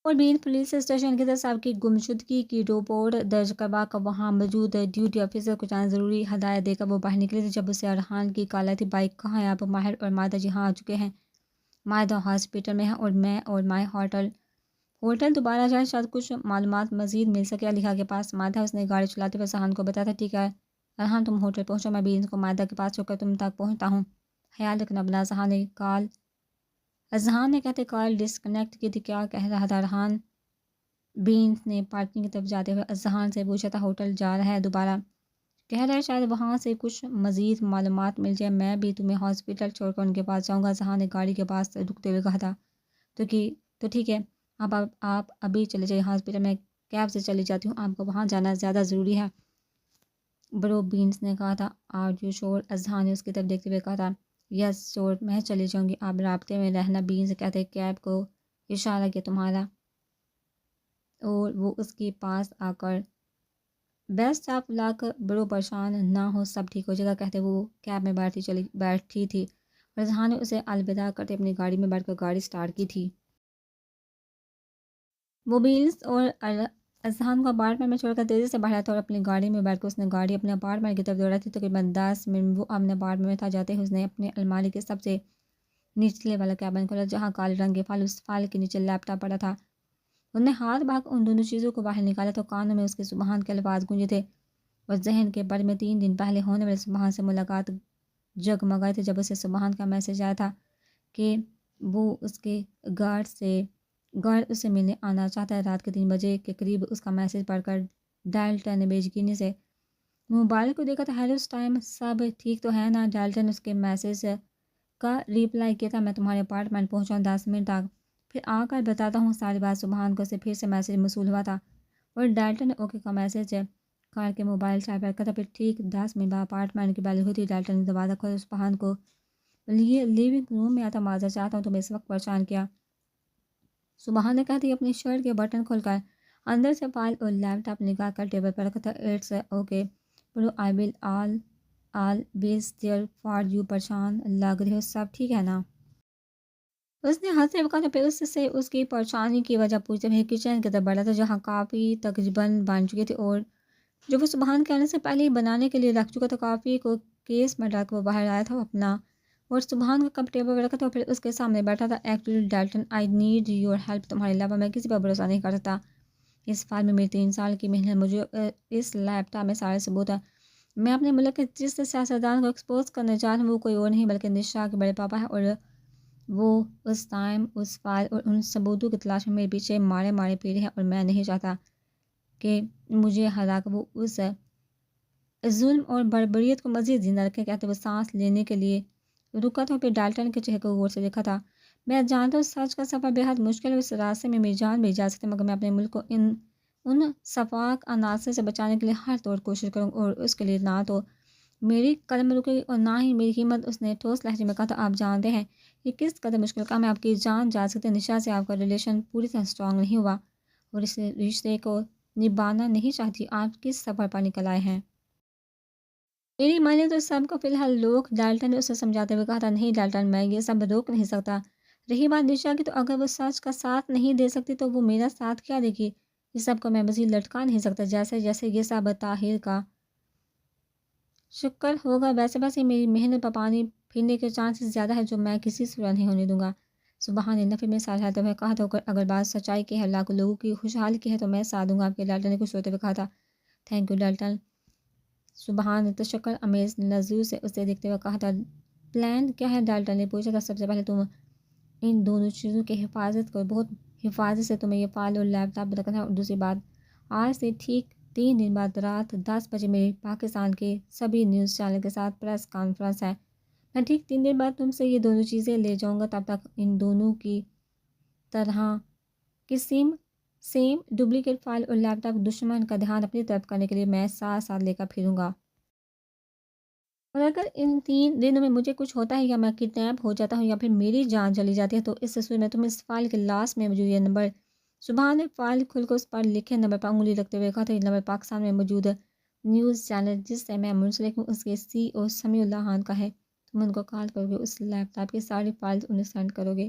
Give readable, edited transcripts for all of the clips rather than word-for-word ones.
اور بین police station کی طرف سے آپ کی گمشدگی کی رپورٹ درج کروا کر وہاں موجود ڈیوٹی آفیسر کو چند ضروری ہدایت دے کر وہ باہر نکلی تھی. جب اسے ارحان کی کالا تھی بائک کہاں ہے، آپ ماہر اور مائدہ جی ہاں آ چکے ہیں. مائدہ ہاسپٹل میں ہے اور میں اور مائع ہوٹل دوبارہ جائیں، شاید کچھ معلومات مزید مل سکے. علیحا کے پاس مائدہ، اس نے گاڑی چلاتے ہوئے سہان کو بتایا تھا. ٹھیک ہے ارحان، تم ہوٹل پہنچو، میں بینس کو مائدہ کے پاس چھوڑ کر تم تک پہنچتا ہوں. خیال رکھنا اپنا. اذہان نے کہتے کال ڈسکنیکٹ کی تھی. کیا کہہ رہا تھا ارحان؟ بینس نے پارکنگ کی طرف جاتے ہوئے اذہان سے پوچھا تھا. ہوٹل جا رہا ہے دوبارہ، کہہ رہا ہے شاید وہاں سے کچھ مزید معلومات مل جائے. میں بھی تمہیں ہاسپٹل چھوڑ کر ان کے پاس جاؤں گا. اذہان نے گاڑی کے پاس رکتے ہوئے کہا تھا. تو ٹھیک ہے، آپ ابھی چلے جائیں ہاسپٹل، میں کیب سے چلی جاتی ہوں، آپ کو وہاں جانا زیادہ ضروری ہے. برو، بینس نے کہا تھا. آر یو شور؟ اذہان نے اس کی طرف دیکھتے ہوئے کہا تھا. یس شور، میں چلی جاؤں گی، آپ رابطے میں رہنا. بینس کہتے کیب کو اشارہ کیا تمہارا، اور وہ اس کے پاس آ کر بیسٹ آف لک. برو پریشان نہ ہو، سب ٹھیک ہو جائے گا، کہتے وہ کیب میں بیٹھی تھی اور اذہان نے اسے الوداع کرتے اپنی گاڑی میں بیٹھ کر گاڑی سٹارٹ کی تھی. وہ بینس اور اذہان کو اپارٹمنٹ میں چھوڑ کر تیزی سے باہر آیا تھا اور اپنی گاڑی میں بیٹھ کر اس نے گاڑی اپنے اپارٹمنٹ کی طرف دوڑا تھی. تقریباً 10 منٹ وہ اپنے اپارٹمنٹ میں تھا. جاتے ہی اس نے اپنے الماری کے سب سے نچلے والا کیبن کھولا جہاں کالے رنگ کے فائل، اس فائل کے نیچے لیپ ٹاپ پڑا تھا. انہوں نے ہاتھ بھاگ ان دونوں چیزوں کو باہر نکالا تو کانوں میں اس کے سبحان کے الفاظ گونجے تھے اور ذہن کے بڑے میں 3 دن پہلے ہونے والے سبحان سے ملاقات جگمگائے تھے. جب اسے سبحان کا میسج آیا تھا کہ وہ اس کے گارڈ اسے ملنے آنا چاہتا ہے رات کے 3 بجے کے قریب. اس کا میسج پڑھ کر ڈیلٹن نے بےیقینی سے موبائل کو دیکھا تھا. ہیلو اس ٹائم سب ٹھیک تو ہے نا؟ ڈیلٹن اس کے میسج کا ریپلائی کیا تھا. میں تمہارے اپارٹمنٹ پہنچا ہوں 10 منٹ تک، پھر آ کر بتاتا ہوں ساری بات. سبحان کو اسے پھر سے میسج موصول ہوا تھا اور ڈیلٹن نے اوکے کا میسج کر کے موبائل چارج پر رکھا تھا. پھر ٹھیک 10 منٹ بعد اپارٹمنٹ کی بیل ہوئی تھی. ڈیلٹن نے دروازہ کھولا. سبحان کو لیونگ روم میں آتا. معذرت چاہتا ہوں تمہیں اس وقت پریشان کیا. سبحان نے کہتی اپنی شرٹ کے بٹن کھول کر اندر سے فائل اور لیپ ٹاپ نکال کر ٹیبل پر رکھا تھا. It's okay bro, I will always there for you. پریشان لگ رہے ہو، سب ٹھیک ہے نا؟ اس نے ہنستے ہوئے کہا. پھر اس سے اس کی پریشانی کی وجہ پوچھتے ہوئے کچن کی طرف بڑھا تھا جہاں کافی تقریباً بن چکی تھی اور جو وہ سبحان کے آنے سے پہلے ہی بنانے کے لیے رکھ چکا تھا. کافی کو کیس میں ڈال کر وہ باہر آیا تھا اپنا اور سبحان کا کپ ٹیبل پر رکھا تھا. پھر اس کے سامنے بیٹھا تھا. Actually Dalton, I need your help. تمہارے علاوہ میں کسی پر بھروسہ نہیں کر سکتا. اس فائل میں میری 3 سال کی محنت، مجھے اس لیپ ٹاپ میں سارے ثبوت ہیں. میں اپنے ملک کے جس سیاستدان کو ایکسپوز کرنے جا رہا ہوں وہ کوئی اور نہیں بلکہ نشا کے بڑے پاپا ہے، اور وہ اس ٹائم اس فائل اور ان ثبوتوں کی تلاش میں میرے پیچھے مارے پھرے ہیں اور میں نہیں چاہتا کہ مجھے ہرا کر وہ اس ظلم اور بربریت کو مزید زندہ رکھے. کہتے وہ سانس لینے کے لیے رکا تھا. پھر ڈالٹن کے چہرے کو غور سے دیکھا تھا. میں جانتا ہوں سچ کا سفر بے حد مشکل ہے، اس راستے میں میری جان بھی جا سکتی ہے، مگر میں اپنے ملک کو ان شفاق عناصر سے بچانے کے لیے ہر طور کوشش کروں گا، اور اس کے لیے نہ تو میری قلم رکے گی اور نہ ہی میری ہمت. اس نے ٹھوس لہجے میں کہا تھا. آپ جانتے ہیں یہ کس قدر مشکل کام ہے، آپ کی جان جا سکتے. نشا سے آپ کا ریلیشن پوری طرح اسٹرانگ نہیں ہوا اور اس رشتے کو نبھانا نہیں چاہتی. آپ کس سفر پر نکل آئے ہیں؟ میری مانے تو سب کو فی الحال روک. ڈیلٹن نے اسے سمجھاتے ہوئے کہا تھا. نہیں ڈیلٹن، میں یہ سب روک نہیں سکتا. رہی بات نشا کی، تو اگر وہ سچ کا ساتھ نہیں دے سکتی تو وہ میرا ساتھ کیا دے گی؟ یہ سب کو میں مزید لٹکا نہیں سکتا. جیسے یہ سب طاہر کا شکر ہوگا ویسے ہی میری محنت پر پانی پھرنے کے چانسز زیادہ ہے، جو میں کسی صورت نہیں ہونے دوں گا. سبحان نے نفی میں ساتھ لیتے ہوئے کہا تھا. اگر بات سچائی کی ہے، لاکھوں لوگوں کی خوشحالی کی ہے، تو میں ساتھ دوں گا آپ کے. ڈیلٹن نے کچھ ہوتے ہوئے کہا تھا. Thank you Dalton. سبحان نے تشکر امیز نظر سے اسے دیکھتے ہوئے کہا تھا. پلان کیا ہے؟ ڈیلٹن نے پوچھا تھا. سب سے پہلے تم ان دونوں چیزوں کی حفاظت کرو، بہت حفاظت سے. تمہیں یہ فائل اور لیپ ٹاپ رکھنا ہے. اور دوسری بات، آج سے ٹھیک 3 دن بعد رات 10 بجے میری پاکستان کے سبھی نیوز چینل کے ساتھ پریس کانفرنس ہے. میں ٹھیک 3 دن بعد تم سے یہ دونوں چیزیں لے جاؤں گا. تب تک ان دونوں کی طرح سیم ڈپلیکیٹ فائل اور لیپ ٹاپ دشمن کا دھیان اپنی طرف کرنے کے لیے میں ساتھ لے کر پھروں گا. اور اگر ان 3 دنوں میں مجھے کچھ ہوتا ہے یا میں کڈنیپ ہو جاتا ہوں یا پھر میری جان چلی جاتی ہے تو اس تصویر میں تم اس فائل کے لاسٹ میں موجود یہ نمبر. سبحان نے فائل کھول کر اس پر لکھے نمبر پر انگلی رکھتے ہوئے کہا تھا. یہ نمبر پاکستان میں موجود نیوز چینل جس سے میں منسلک ہوں اس کے CEO سمیع اللہ خان کا ہے. تم ان کو کال کرو گے، اس لیپ ٹاپ کی ساری فائلز انہیں سینڈ کرو گے.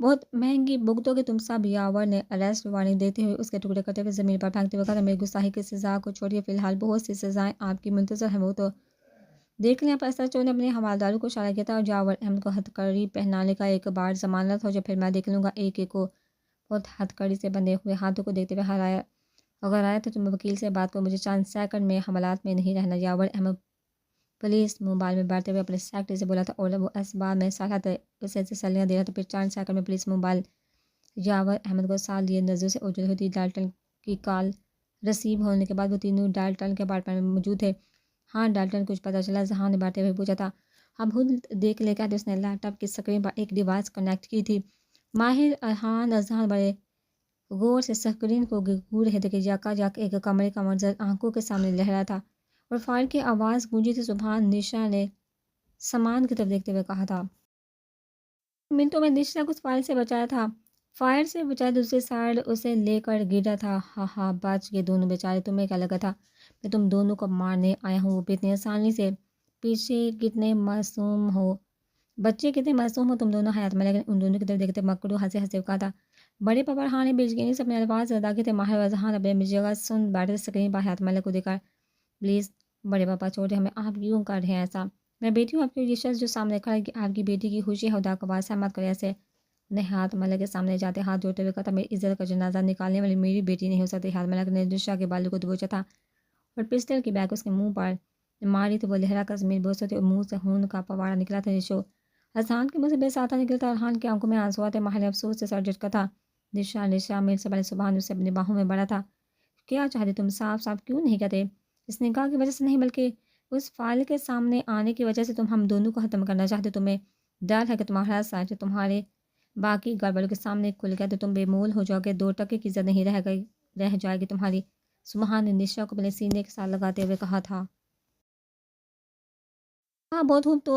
بہت مہنگی بھگتو کہ تم سب، یاور نے اریسٹ وارننگ دیتے ہوئے اس کے ٹکڑے کرتے ہوئے زمین پر پھینکتے ہوئے کہا، میری گستاخی کی سزا کو چھوڑیے، فی الحال بہت سی سزائیں آپ کی منتظر ہیں، وہ تو دیکھ لیں۔ پر SHO نے اپنے حوالداروں کو اشارہ کیا تھا اور جاور احمد کو ہتھکڑی پہنانے کا، ایک بار ضمانت ہو جائے پھر میں دیکھ لوں گا۔ ایک ایک کو بہت ہتھکڑی سے بندھے ہوئے ہاتھوں کو دیکھتے ہوئے ہرایا، اگر آیا تو تم وکیل سے بات کو، مجھے چند سیکنڈ میں حملات میں نہیں رہنا۔ یاور احمد پولیس موبائل میں بیٹھتے ہوئے اپنے سیکرٹری سے بولا تھا اور وہ اس بات میں صلاح تھا، اسے تسلیاں دے رہا تھا۔ پھر چند سیکنڈ میں پولیس موبائل یاور احمد کو سال لیے نظروں سے اوجھل ہوتی ڈالٹن کی کال رسیو ہونے کے بعد وہ تینوں ڈالٹن کے اپارٹمنٹ میں موجود تھے۔ ہاں ڈالٹن، کچھ پتہ چلا؟ ذہان نے بیٹھتے ہوئے پوچھا تھا۔ اب خود دیکھ لے، کہتے اس نے لیپ ٹاپ کی اسکرین پر ایک ڈیوائس کنیکٹ کی تھی۔ ماہر ارحان اذہان بڑے غور سے اسکرین کو گھور رہے تھے کہ یکا یک ایک کمرے کا منظر آنکھوں کے سامنے لہرا تھا اور فائر کی آواز گونجی تھی۔ سبحان، نشا نے سامان کی طرف دیکھتے ہوئے کہا تھا۔ منٹوں میں نشا کو اس فائر سے بچایا تھا، فائر سے بچایا، دوسری سائڈ اسے لے کر گرا تھا۔ ہاں ہاں، بچ گئے دونوں بیچارے، تمہیں کیا لگا تھا میں تم دونوں کو مارنے آیا ہوں؟ وہ بھی اتنی آسانی سے؟ پیچھے کتنے معصوم ہو بچے، کتنے معصوم ہو تم دونوں، حیات ملک نے ان دونوں کی طرف دیکھتے مکرو ہنسے ہنسے کہا تھا۔ بڑے پاپا ارحان نے بیچگینی سے اپنے الفاظ ادا کیے تھے۔ ماہر اذہان اپنے جگہ سن بیٹھے تھے، اسکرین پر حیات ملک کو دیکھ کر۔ پلیز بڑے پاپا چھوڑے ہمیں، آپ کیوں کر رہے ہیں ایسا؟ میں بیٹی ہوں آپ کی، یہ شخص جو سامنے کھڑا ہے کہ آپ کی بیٹی کی خوشی ہے، خدا کا واسطہ مت کرے ایسے۔ نے حیات ملک کے سامنے جاتے ہاتھ جوڑتے ہوئے کہا تھا، میری عزت کا جنازہ نکالنے والی میری بیٹی نہیں ہو سکتی۔ حیات ملک نے نشا کے بالوں کو دبوچا تھا اور پسٹل کی بیک اس کے منہ پر ماری تو وہ لہرا کر زمین بوستے تھے اور منہ سے خون کا فوارہ نکلا تھا۔ نشو اذہان کے منہ سے بے ساتھ نکلتا، ارحان کی آنکھوں میں آنسو آتے۔ ماہر نے افسوس سے سر جھٹکا تھا۔ نشا میرے سے پہلے سبحان اسے اپنی باہوں میں بڑھا تھا۔ کیا چاہتے تم؟ صاف صاف کیوں نہیں کہتے؟ اس نکاح کی وجہ سے نہیں، بلکہ اس فائل کے سامنے آنے کی وجہ سے تم ہم دونوں کو ختم کرنا چاہتے۔ تمہیں ڈر ہے کہ تمہارا سچ تمہارے باقی گڑبڑوں کے سامنے کھل گیا تو تم بے مول ہو جاؤ گے، 2 ٹکے کی عزت نہیں رہ جائے گی تمہاری۔ سبحان نے نشا کو اپنے سینے کے ساتھ لگاتے ہوئے کہا تھا۔ ہاں بہت ہوں، تو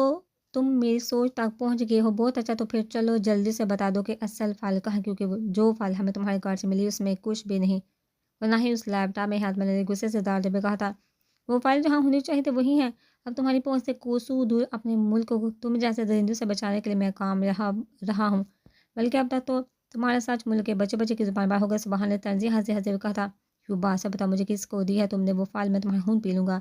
تم میری سوچ تک پہنچ گئے ہو، بہت اچھا۔ تو پھر چلو جلدی سے بتا دو کہ اصل فائل کہاں ہے، کیونکہ جو فائل ہمیں تمہارے گھر سے ملی اس میں کچھ بھی نہیں، اور نہ ہی اس لیپ ٹاپ میں۔ ہاتھ میں نے غصے سے ڈالتے ہوئے کہا تھا، وہ فائل جہاں ہونی چاہیے تھی وہی ہے، اب تمہاری پہنچ سے کوسوں دور۔ اپنے ملک کو تم جیسے درندوں سے بچانے کے لیے میں کام رہا ہوں، بلکہ اب تک تو تمہارا سچ ملک کے بچے بچے کی زبان پر ہوگا۔ سبحان نے تنزیہ ہنسے ہنسے کہا تھا، کیوں بات سے بتا مجھے کس کو دی ہے تم نے وہ فائل، میں تمہارا خون پی لوں گا۔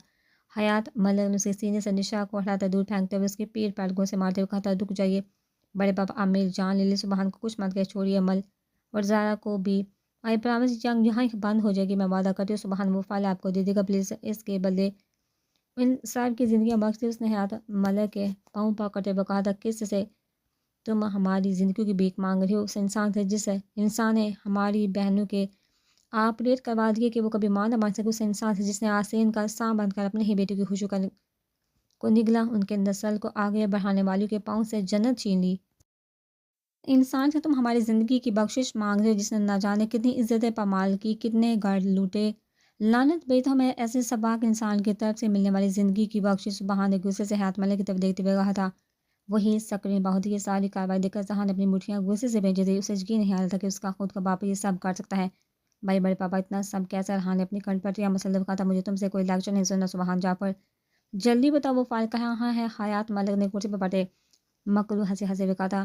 حیات ملک نے اس کے سینے سے نشا کو ہٹاتے دور پھینکتے ہوئے اس کے پیٹ پیڈگوں سے مارتے ہوئے کہا تھا، رک جائیے بڑے پاپا، اب میری جان لے لی۔ سبحان کو کچھ مت کہ چھوڑیے عمل اور زارا کو بھی، آئی پرامس جنگ یہاں بند ہو جائے گی، میں وعدہ کرتی ہوں۔ سبحان وہ فائل آپ کو دے دے گا، پلیز اس کے بدلے ان صاحب کی زندگیاں بخش دی۔ اس نے حیات ملک کے پاؤں پکڑتے ہوئے کہا تھا، کس سے تم ہماری زندگیوں کی بھیک مانگ رہی ہو؟ اس انسان سے جس انسان نے ہماری بہنوں کے آپریٹ کروا دیے کہ وہ کبھی ماں نہ بن سکے، اس انسان سے جس نے آسین کا سانپ بند کر اپنے ہی بیٹے کی خوشی کو نگلا، ان کے نسل کو آگے بڑھانے والوں کے پاؤں سے جنت چھین لی۔ انسان سے تم ہماری زندگی کی بخشش مانگ رہے ہو، جس نے نہ جانے کتنی عزتیں پامال کی، کتنے گھر لوٹے۔ لعنت بیت ہو میں ایسے سباک انسان کی طرف سے ملنے والی زندگی کی بخشش۔ سبحان نے غصے سے حیات ملک کی طرف دیکھتے ہوئے کہا تھا۔ وہی سکرین پر ہوتی یہ ساری کارروائی دیکھ کر ذہان نے اپنی مٹھیاں غصے سے بھیجی تھی، اسے یقین نہیں آ رہا تھا کہ اس کا خود کا باپ یہ سب کر سکتا ہے۔ بھائی بڑے پاپا اتنا سب کیسے؟ ارحان نے اپنی کنٹ پٹیاں مسلط کہا تھا، مجھے تم سے کوئی لیکچر نہیں سننا۔ سبحان جعفر جلدی بتاؤ وہ فائل کہاں ہے؟ حیات ملک نے کرسی پر بیٹھے مکرو ہنسے ہنسے ہوئے کہا تھا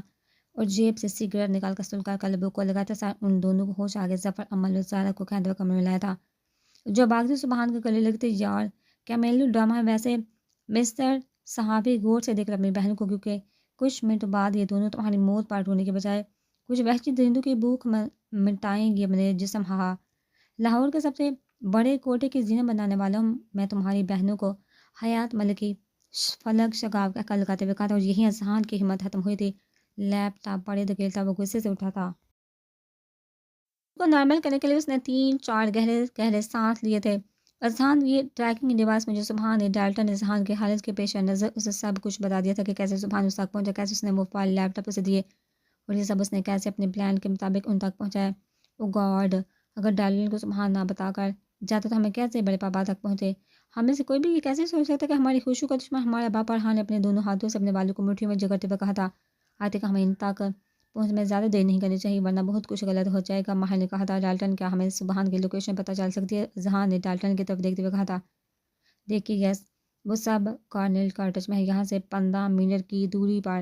اور جیب سے سگریٹ نکال کر سلگا کر لبوں کو لگایا تھا۔ سارے ان دونوں کو ہوش آ گئے، ظفر عمل اور زارا کو کہتے ہوئے کمرے میں لایا تھا جو باغی سبحان کے گلے لگتے۔ یار کیا میلو ڈرامہ ہے ویسے؟ مسٹر صحافی غور سے دیکھ کر اپنی بہن کو، کیونکہ کچھ منٹ بعد یہ دونوں تمہاری موت پر ڈھونڈنے کے بجائے کچھ وحشی درندوں کی بھوک مٹائیں گی اپنے جسم۔ ہاں لاہور کے سب سے بڑے کوٹے کی زینت بنانے والا ہوں میں تمہاری بہنوں کو۔ حیات ملک کی فلک شگاف کا عقل لگاتے ہوئے کہا تھا، اور یہی اذہان کی ہمت ختم ہوئی تھی۔ لیپ ٹاپ پڑے دھکیلتا وہ غصے سے اٹھا تھا کو نارمل کرنے کے لیے اس نے 3-4 گہرے گہرے سانس لیے تھے۔ اذہان یہ ٹریکنگ ڈیوائس مجھے سبحان نے ڈالٹن اذہان کی حالت کے پیش نظر اسے سب کچھ بتا دیا تھا کہ کیسے سبحان اس تک پہنچا، کیسے اس نے وہ فائل لیپ ٹاپ اسے دیے اور یہ سب اس نے کیسے اپنے پلان کے مطابق ان تک پہنچایا۔ او گاڈ، اگر ڈالٹن کو سبحان نہ بتا کر جاتا تو ہمیں کیسے بڑے پاپا تک پہنچے؟ ہم میں سے کوئی بھی یہ کیسے سوچ سکتا کہ ہماری خوشیوں کا دشمن ہمارا باپ؟ ارحان نے اپنے دونوں ہاتھوں سے اپنے بالوں کو مٹھیوں میں جگڑتے ہوئے کہا تھا، آتے کہ ہمیں ان تک پہنچنے میں زیادہ دیر نہیں کرنی چاہیے ورنہ بہت کچھ غلط ہو جائے گا۔ ماہر نے کہا تھا، ڈالٹن کیا ہمیں سبحان کی لوکیشن پتہ چل سکتی ہے؟ ذہان نے ڈالٹن کی طرف دیکھتے ہوئے کہا تھا، دیکھیے یس وہ سب کارنل کارٹج میں ہے، یہاں سے 15 منٹ کی دوری پر۔